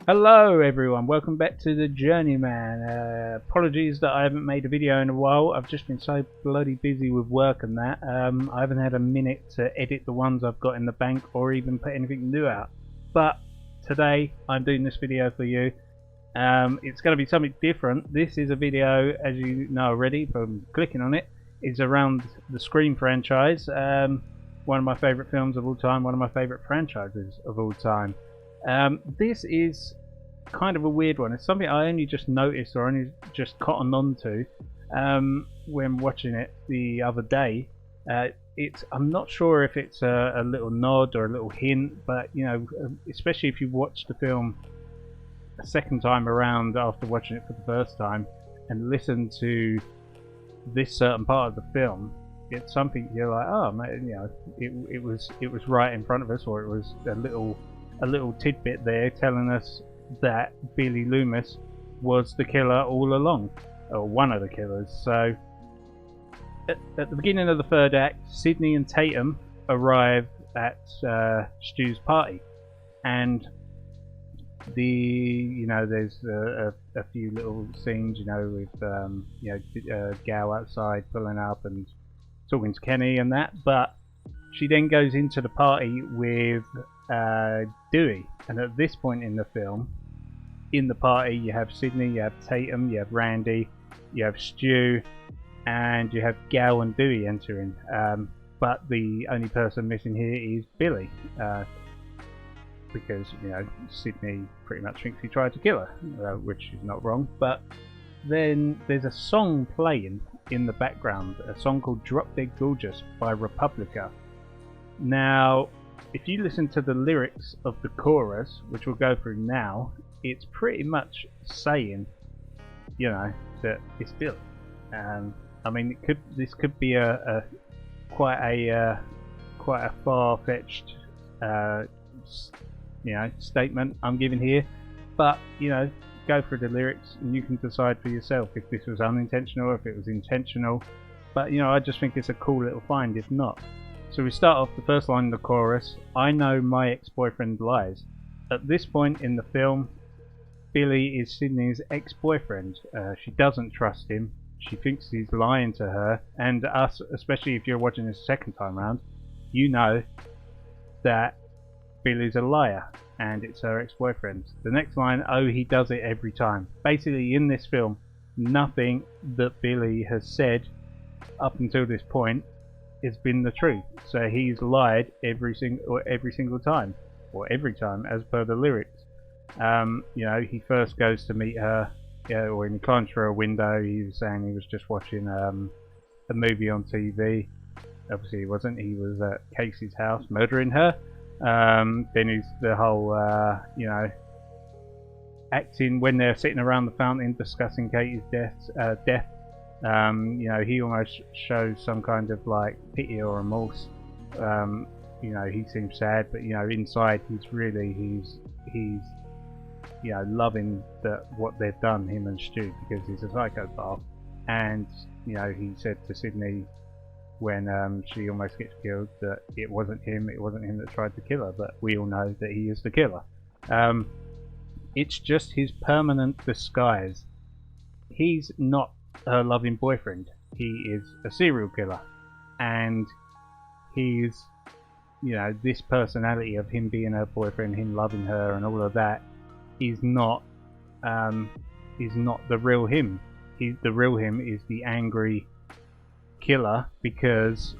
Hello everyone, welcome back to the Journeyman. Apologies that I haven't made a video in a while. I've just been so bloody busy with work and that. I haven't had a minute to edit the ones I've got in the bank or even put anything new out. But today I'm doing this video for you. It's going to be something different. This is a video, as you know already from clicking on it, is around the Scream franchise. One of my favourite films of all time, one of my favourite franchises of all time. This is kind of a weird one. It's something I only just noticed or only just cottoned on to when watching it the other day. I'm not sure if it's a little nod or a little hint, but you know, especially if you watch the film a second time around after watching it for the first time and listen to this certain part of the film, it's something you're like, oh man, you know, it was right in front of us, or it was a little tidbit there telling us that Billy Loomis was the killer all along, or one of the killers. So at the beginning of the third act, Sidney and Tatum arrive at Stu's party, and there's a few little scenes, with Gal outside pulling up and talking to Kenny and that, but she then goes into the party with Dewey, and at this point in the film, in the party, you have Sidney, you have Tatum, you have Randy, you have Stu, and you have Gal and Dewey entering. But the only person missing here is Billy, because Sidney pretty much thinks he tried to kill her, which is not wrong. But then there's a song playing in the background, a song called "Drop Dead Gorgeous" by Republica. Now, if you listen to the lyrics of the chorus, which we'll go through now, it's pretty much saying, that it's Billy. I mean, this could be quite a far-fetched, statement I'm giving here, but go through the lyrics and you can decide for yourself if this was unintentional or if it was intentional. But I just think it's a cool little find, if not. So we start off the first line in the chorus, "I know my ex-boyfriend lies." At this point in the film, Billy is Sidney's ex-boyfriend. She doesn't trust him. She thinks he's lying to her, and us, especially if you're watching this second time round, you know that Billy's a liar and it's her ex-boyfriend. The next line, "Oh, he does it every time." Basically, in this film, nothing that Billy has said up until this point has been the truth. So he's lied every single time, or every time, as per the lyrics. He first goes to meet her, or when he climbs through a window, he was saying he was just watching a movie on TV. Obviously he wasn't. He was at Casey's house murdering her. Then he's the whole, acting when they're sitting around the fountain discussing Katie's death. He almost shows some kind of like pity or remorse. He seems sad, but inside he's loving what they've done, him and Stu, because he's a psychopath. And he said to Sidney when she almost gets killed that it wasn't him that tried to kill her, but we all know that he is the killer. It's just his permanent disguise. He's not her loving boyfriend. He is a serial killer, and he's this personality of him being her boyfriend, him loving her and all of that is not the real him. The real him is the angry killer, because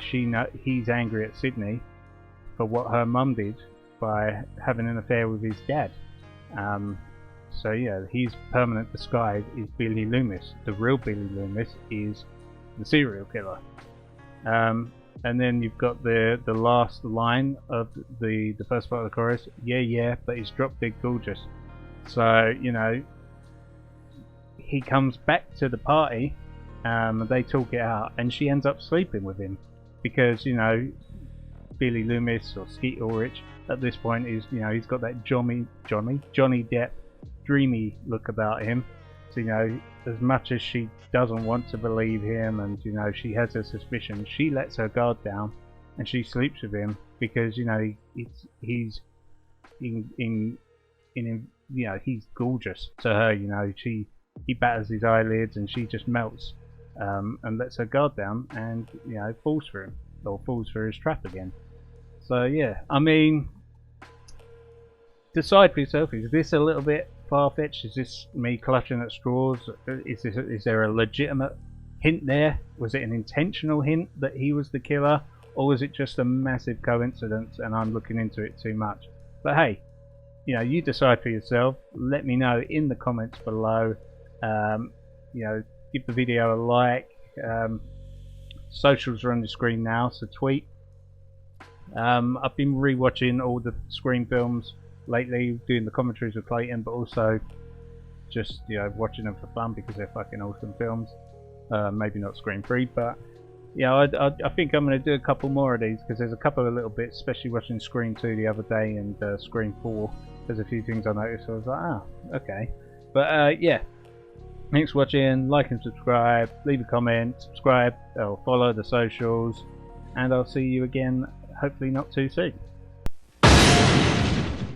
he's angry at Sidney for what her mum did by having an affair with his dad. So yeah, his permanent disguise is Billy Loomis. The real Billy Loomis is the serial killer. And then you've got the last line of the first part of the chorus. Yeah, but he's drop dead gorgeous. So he comes back to the party. They talk it out, and she ends up sleeping with him because Billy Loomis, or Skeet Ulrich, at this point is he's got that Johnny Depp dreamy look about him. So as much as she doesn't want to believe him, and she has her suspicions, she lets her guard down and she sleeps with him because he's in you know, he's gorgeous to her. You know, he batters his eyelids and she just melts and lets her guard down, and you know, falls for him, or falls for his trap again. So yeah, I mean, decide for yourself. Is this a little bit far-fetched? Is this me clutching at straws? Is there a legitimate hint there? Was it an intentional hint that he was the killer, or was it just a massive coincidence and I'm looking into it too much? But hey, you know, you decide for yourself. Let me know in the comments below. You know, give the video a like. Socials are on the screen now, so tweet. I've been rewatching all the Scream films lately, doing the commentaries with Clayton, but also just, you know, watching them for fun because they're fucking awesome films. Maybe not Scream 3, but yeah, I think I'm going to do a couple more of these because there's a couple of little bits, especially watching Scream 2 the other day and Scream 4. There's a few things I noticed, so I was like, oh, okay. But yeah, thanks for watching. Like and subscribe, leave a comment, subscribe, or follow the socials, and I'll see you again hopefully not too soon.